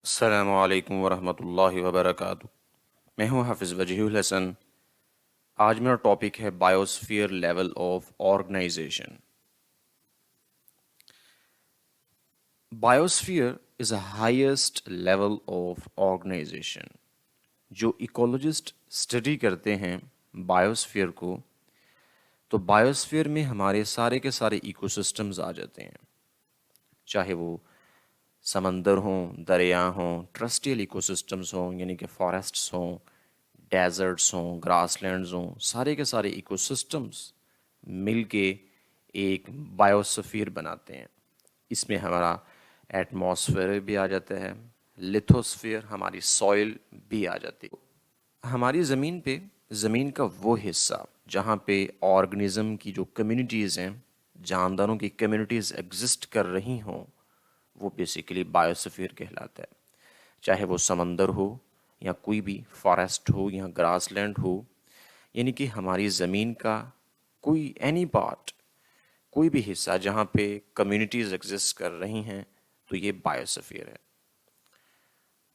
السلام علیکم ورحمۃ اللہ وبرکاتہ۔ میں ہوں حافظ وجیہ الحسن۔ آج میرا ٹاپک ہے biosphere level of organisation. Biosphere is a highest level of organisation. جو ایکولوجسٹ اسٹڈی کرتے ہیں بایوسفیئر کو، تو بایوسفیئر میں ہمارے سارے کے سارے ایکو سسٹمز آ جاتے ہیں، چاہے وہ سمندر ہوں، دریا ہوں، ٹرسٹیل ایکو سسٹمز ہوں یعنی کہ فارسٹس ہوں، ڈیزرٹس ہوں، گراس لینڈز ہوں، سارے کے سارے ایکو سسٹمز مل کے ایک بایوسفیئر بناتے ہیں۔ اس میں ہمارا ایٹماسفیئر بھی آ جاتا ہے، لتھوسفیئر ہماری سوئل بھی آ جاتی ہے۔ ہماری زمین پہ زمین کا وہ حصہ جہاں پہ آرگنزم کی جو کمیونٹیز ہیں، جانداروں کی کمیونٹیز ایگزسٹ کر رہی ہوں، وہ بیسیکلی بایوسفیئر کہلاتا ہے۔ چاہے وہ سمندر ہو یا کوئی بھی فارسٹ ہو یا گراس لینڈ ہو، یعنی کہ ہماری زمین کا کوئی اینی پارٹ، کوئی بھی حصہ جہاں پہ کمیونٹیز ایگزسٹ کر رہی ہیں، تو یہ بایوسفیئر ہے۔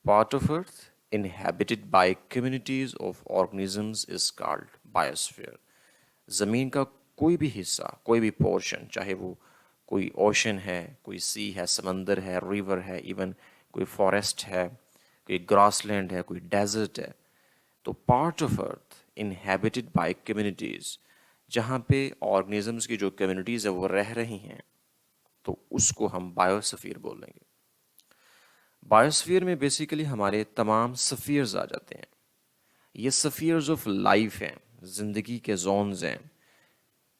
Part of earth inhabited by communities of organisms is called biosphere. زمین کا کوئی بھی حصہ، کوئی بھی پورشن، چاہے وہ کوئی اوشن ہے، کوئی سی ہے، سمندر ہے، ریور ہے، ایون کوئی فارسٹ ہے، کوئی گراس لینڈ ہے، کوئی ڈیزرٹ ہے، تو part of earth inhabited by communities, جہاں پہ آرگنزمس کی جو کمیونٹیز ہیں وہ رہ رہی ہیں، تو اس کو ہم بایوسفیئر بولیں گے۔ بایوسفیئر میں بیسیکلی ہمارے تمام سفیئرز آ جاتے ہیں۔ یہ سفیئرز آف لائف ہیں، زندگی کے زونز ہیں۔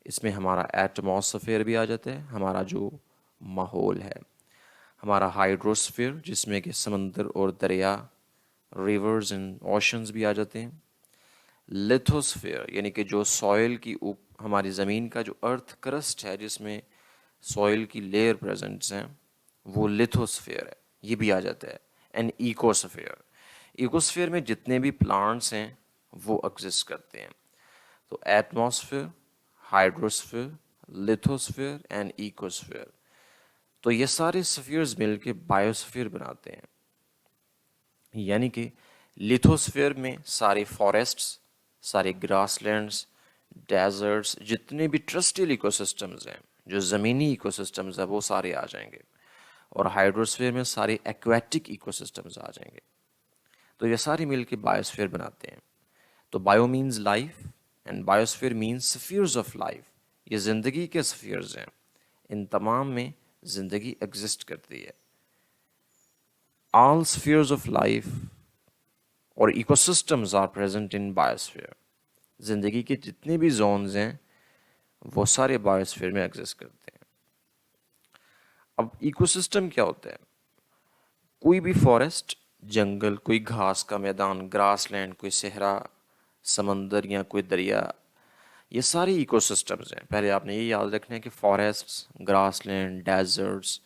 اس میں ہمارا ایٹماسفیئر بھی آ جاتا ہے، ہمارا جو ماحول ہے، ہمارا ہائیڈروسفیئر جس میں کہ سمندر اور دریا، ریورز اینڈ اوشنز بھی آ جاتے ہیں۔ لیتھوسفیئر یعنی کہ جو سوئل کی ہماری زمین کا جو ارتھ کرسٹ ہے، جس میں سوئل کی لیئر پریزنٹس ہیں، وہ لیتھوسفیئر ہے، یہ بھی آ جاتا ہے۔ اینڈ ایکوسفیئر، ایکوسفیئر میں جتنے بھی پلانٹس ہیں وہ ایگزسٹ کرتے ہیں۔ تو ایٹماسفیئر، ہائیڈروسفیئر، لیتھوسفیئر اینڈ ایکوسفیئر، تو یہ سارے سفیئرز مل کے بایوسفیئر بناتے ہیں۔ یعنی کہ لیتھوسفیئر میں سارے فارسٹس، سارے گراس لینڈس، ڈیزرٹس، جتنے بھی ٹرسٹیل ایکو سسٹمز ہیں، جو زمینی ایکو سسٹمز ہیں، وہ سارے آ جائیں گے۔ اور ہائیڈروسفیئر میں سارے ایکویٹک ایکو سسٹمز آ جائیں گے۔ تو یہ سارے مل کے بایوسفیئر بناتے ہیں۔ تو bio means life and biosphere means spheres of life, یہ زندگی کے سفیئرز ہیں، ان تمام میں زندگی ایگزسٹ کرتی ہے۔ All spheres of life اور ecosystems are present in biosphere. زندگی کے جتنے بھی زونز ہیں وہ سارے بایوسفیئر میں ایگزسٹ کرتے ہیں۔ اب ایکو سسٹم کیا ہوتا ہے؟ کوئی بھی فارسٹ، جنگل، کوئی گھاس کا میدان، گراس لینڈ، کوئی صحرا، سمندر یا کوئی دریا، یہ سارے ایکو سسٹمز ہیں۔ پہلے آپ نے یہ یاد رکھنا ہے کہ forests, grassland, deserts,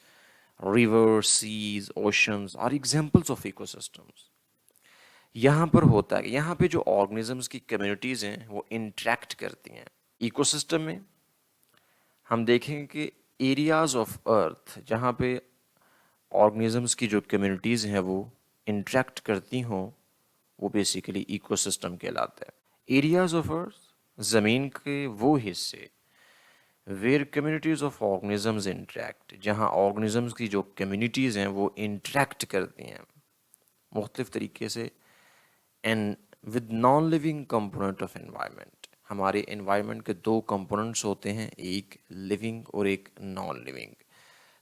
river, seas, oceans are examples of ecosystems. یہاں پر ہوتا ہے، یہاں پہ جو آرگنزمس کی کمیونٹیز ہیں وہ انٹریکٹ کرتی ہیں۔ ایکو سسٹم میں ہم دیکھیں گے کہ ایریاز آف ارتھ جہاں پہ آرگنزمس کی جو کمیونٹیز ہیں وہ انٹریکٹ کرتی ہوں، وہ بیسیکلی ایکو سسٹم کہلاتا ہے۔ ایریاز آف ارتھ، زمین کے وہ حصے where communities of organisms interact, جہاں آرگنزمز کی جو کمیونٹیز ہیں وہ انٹریکٹ کرتی ہیں مختلف طریقے سے، and with non living component of environment. ہمارے انوائرمنٹ کے دو کمپوننٹس ہوتے ہیں، ایک لیونگ اور ایک نان لیونگ۔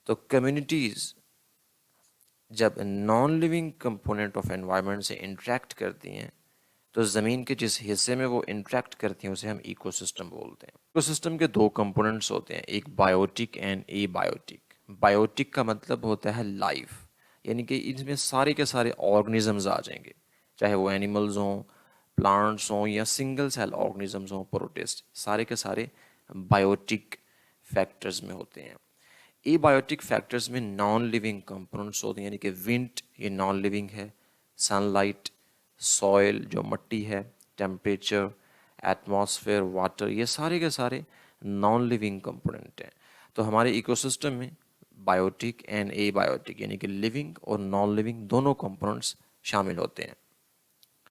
تو کمیونٹیز جب non living component of environment سے انٹریکٹ کرتی ہیں، تو زمین کے جس حصے میں وہ انٹریکٹ کرتی ہیں اسے ہم ایکو سسٹم بولتے ہیں۔ ایکو سسٹم کے دو کمپوننٹس ہوتے ہیں، ایک biotic and a biotic. Biotic کا مطلب ہوتا ہے لائف، یعنی کہ اس میں سارے کے سارے آرگنزمز آ جائیں گے، چاہے وہ اینیملز ہوں، پلانٹس ہوں یا سنگل سیل آرگنزمز ہوں، پروٹسٹ، سارے کے سارے بایوٹک فیکٹرز میں ہوتے ہیں۔ اے بایوٹک فیکٹرز میں نان لیونگ کمپوننٹس ہوتے ہیں، یعنی کہ ونڈ، یہ نان لیونگ ہے، سن لائٹ، سوئل جو مٹی ہے، ٹیمپریچر، ایٹماسفیئر، واٹر، یہ سارے کے سارے نان لیونگ کمپوننٹ ہیں۔ تو ہمارے ایکو سسٹم میں بایوٹک اینڈ اے بایوٹک، یعنی کہ لیونگ اور نان لیونگ دونوں کمپوننٹس شامل ہوتے ہیں۔